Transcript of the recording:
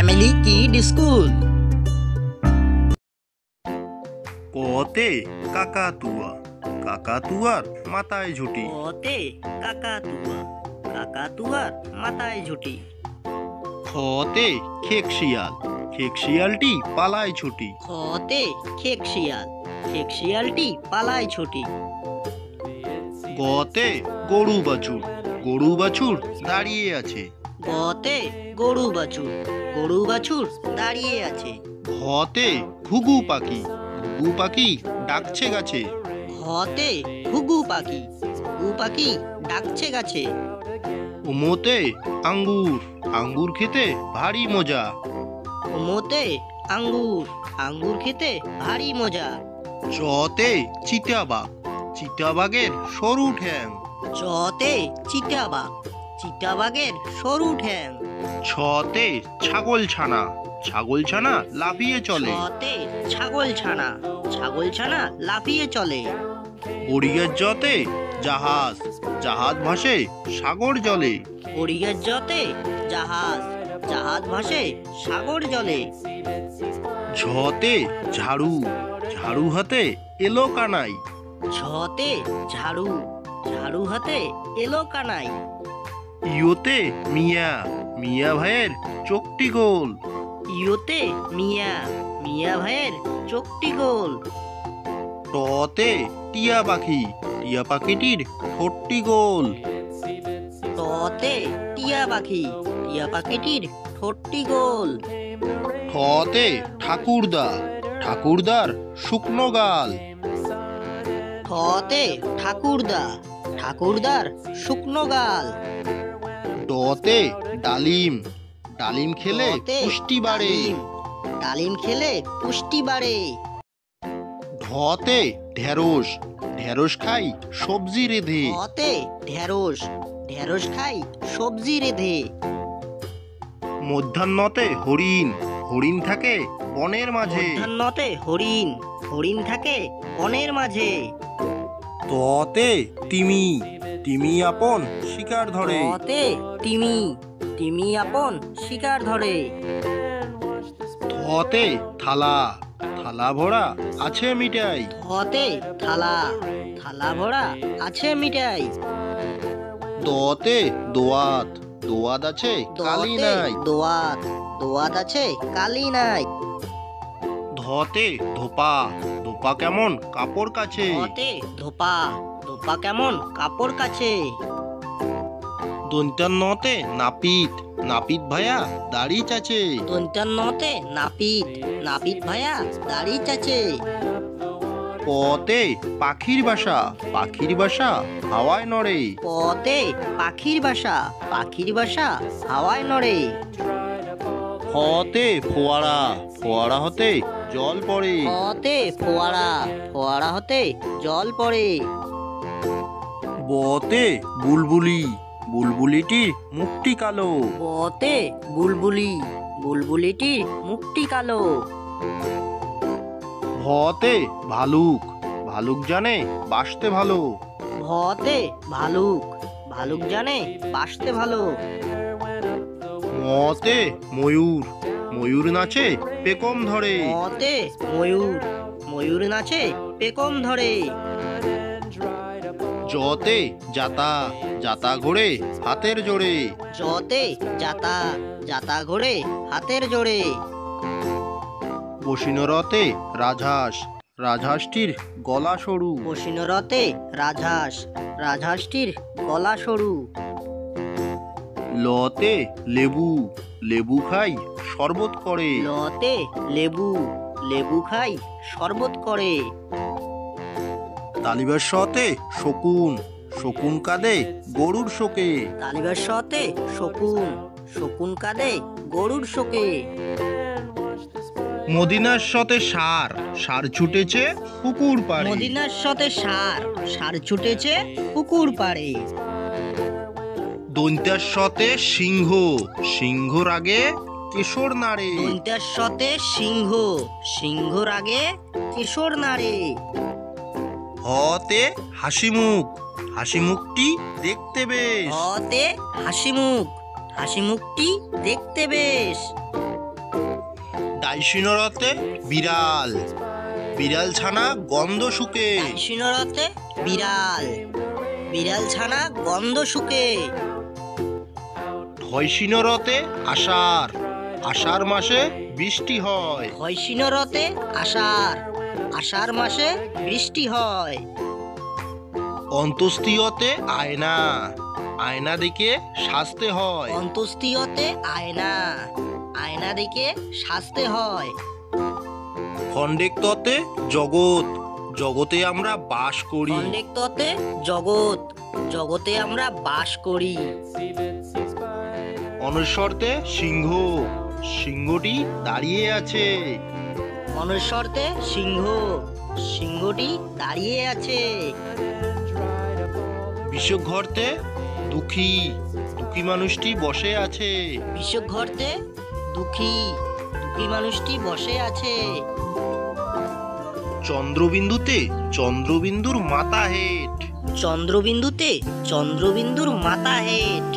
Family kid school. কতে কাকাতুয়া, কাকাতুয়ার মাথায় ঝুঁটি। কতে কাকাতুয়া, কাকাতুয়ার মাথায় ঝুঁটি। খতে খেক শিয়াল, খেক শিয়ালটি পালায় ছুটি। খতে খেক শিয়াল, খেক শিয়ালটি পালায় ছুটি। গতে গরু বাছুর, গরু বাছুর দাঁড়িয়ে আছে। গতে গরু বাছুর, গরু বাছুর দাঁড়িয়ে আছে। ঘতে ঘুঘু পাখি, ঘুঘু পাখি ডাকছে গাছে। ঘতে ঘুঘু পাখি, ঘুঘু পাখি ডাকছে গাছে। উমোতে আঙ্গুর, আঙ্গুর খেতে ভারী মজা। ওমোতে আঙ্গুর, আঙ্গুর খেতে ভারী মজা। চতে চিতাবাঘ, চিতাবাঘের সরু ঠ্যাং। চতে চিতাবাঘ, চিতাবাঘের সরু ঠ্যাং। ছতে ছাগল ছানা, ছাগল ছানা লাফিয়ে চলে। ছতে ছাগল ছানা, ছাগল ছানা লাফিয়ে চলে। গড়িয়ার জতে জাহাজ, জাহাজ ভাসে সাগর জলে। গড়িয়ার জতে জাহাজ, জাহাজ ভাসে সাগর জলে। ঝতে ঝাড়ু, ঝাড়ু হাতে এলো কানাই। ঝতে ঝাড়ু, ঝাড়ু হাতে এলো কানাই। ইয়োতে মিয়া, মিয়া ভাইয়ের চোখটি গোল। ইয়োতে মিয়া, মিয়া ভাইয়ের চোখটি গোল। টতে টিয়া পাখি, টিয়া পাখিটির ঠোঁটটি গোল। টতে টিয়া পাখি, টিয়া পাখিটির ঠোঁটটি গোল। ঠতে ঠাকুরদা, ঠাকুরদার শুকনো গাল। ঠতে ঠাকুরদা, ঠাকুরদার শুকনো গাল। ডতে ডালিম, ডালিম খেলে ডতে পুষ্টি বাড়ে। ডালিম, ডালিম খেলে পুষ্টি বাড়ে। ঢতে ঢেঁড়স, ঢেঁড়স খাই সবজি রেঁধে। ঢতে ঢেঁড়স, ঢেঁড়স খাই সবজি রেঁধে। মধ্যাহ্নতে হরিণ, হরিণ থাকে বনের মাঝে। মধ্যাহ্নতে হরিণ, হরিণ থাকে বনের মাঝে। ততে তিমি, তিমি আপন শিকার ধরে। ততে তিমি, তিমি আপন শিকার ধরে। থতে থালা, থালা ভরা আছে মিঠাই। থতে থালা, থালা ভরা আছে মিঠাই। দতে দোয়াত, দোয়াত আছে কালি দতে নাই। দোয়াত, দোয়াত আছে কালি নাই। ধতে ধোপা, ধোপা কেমন কাপড় কাছে। ধতে ধোপা, ধোপা কেমন কাপড় কাছে। দন্তান্নতে নাপিত, নাপিত ভাইয়া দাড়ি চাচে। দন্তান্নতে নাপিত, নাপিত ভাইয়া দাড়ি চাচে। পতে পাখির বাসা, পাখির বাসা হাওয়ায় নড়ে। পতে পাখির বাসা, পাখির বাসা হাওয়ায় নড়ে। ফতে ফোয়ারা, ফোয়ারা হতে জল পড়ে। ফতে ফোয়ারা, ফোয়ারা হতে জল পড়ে। বতে বুলবুলি, বুলবুলিটির মুখটি কালো। বতে বুলবুলি, বুলবুলিটির মুখটি কালো। ভতে ভালুক, ভালুক জানে বাসতে ভালো। ভতে ভালুক, ভালুক জানে বাসতে ভালো। মতে ময়ূর, ময়ূর নাচে পেকম ধরে। মতে ময়ূর, ময়ূর নাচে পেকম ধরে। জতে জাতা, জাতা ঘোড়ে হাতের জোড়ে। জতে জাতা, জাতা ঘোড়ে হাতের জোড়ে। বসিনরতে রাজহাঁস, রাজহাঁসটির গলা সরু। বসিনরতে রাজহাঁস, রাজহাঁসটির গলা সরু। লতে লেবু, লেবু খাই শরবত করে। লতে লেবু, লেবু খাই শরবত করে। তালিবার সতে শকুন, শকুন কাঁদে গরুর শোকে। তালিবার সতে শকুন, শকুন কাঁদে গরুর শোকে। মদিনার সতে সার, সার ছুটেছে পুকুর পাড়ে। মদিনার সতে সার, সার ছুটেছে পুকুর পাড়ে। দন্তার সতে সিংহ, সিংহর আগে কেশর নাড়ে। দন্তার সতে সিংহ, সিংহর আগে কিশোর নাড়ে। হতে হাসি মুখ, হাসি মুখটি দেখতে বেশ। হতে হাসি মুখ, হাসি মুখটি দেখতে বেশ। ডাইশিনরতে বিড়াল, বিড়াল ছানা গন্ধ শুকে। ডাইশিনরতে বিড়াল, বিড়াল ছানা গন্ধ শুকে। ঢয়শিনরতে আষাঢ়, আষাঢ় মাসে বৃষ্টি হয়। হয়শিনরতে আষাঢ়, আষাঢ় মাসে বৃষ্টি হয়। অন্ত্যেষ্টিয়তে আয়না, আয়না দেখে সাজতে হয়। অন্ত্যেষ্টিয়তে আয়না, আয়না দেখে সাজতে হয়। খণ্ডেক্ততে জগৎ, জগতে আমরা বাস করি। খণ্ডেক্ততে জগৎ, জগতে আমরা বাস করি। অনস্বরতে সিংহ, সিংহটি দাঁড়িয়ে আছে। অনস্বরতে সিংহ, সিংহটি দাঁড়িয়ে আছে। বিষঘরতে দুঃখী, দুঃখী মানুষটি বসে আছে। বিষঘরতে দুঃখী, দুঃখী মানুষটি বসে আছে। চন্দ্রবিন্দুতে চন্দ্রবিন্দুর মাথা হেট। চন্দ্রবিন্দুতে চন্দ্রবিন্দুর মাথা হেট।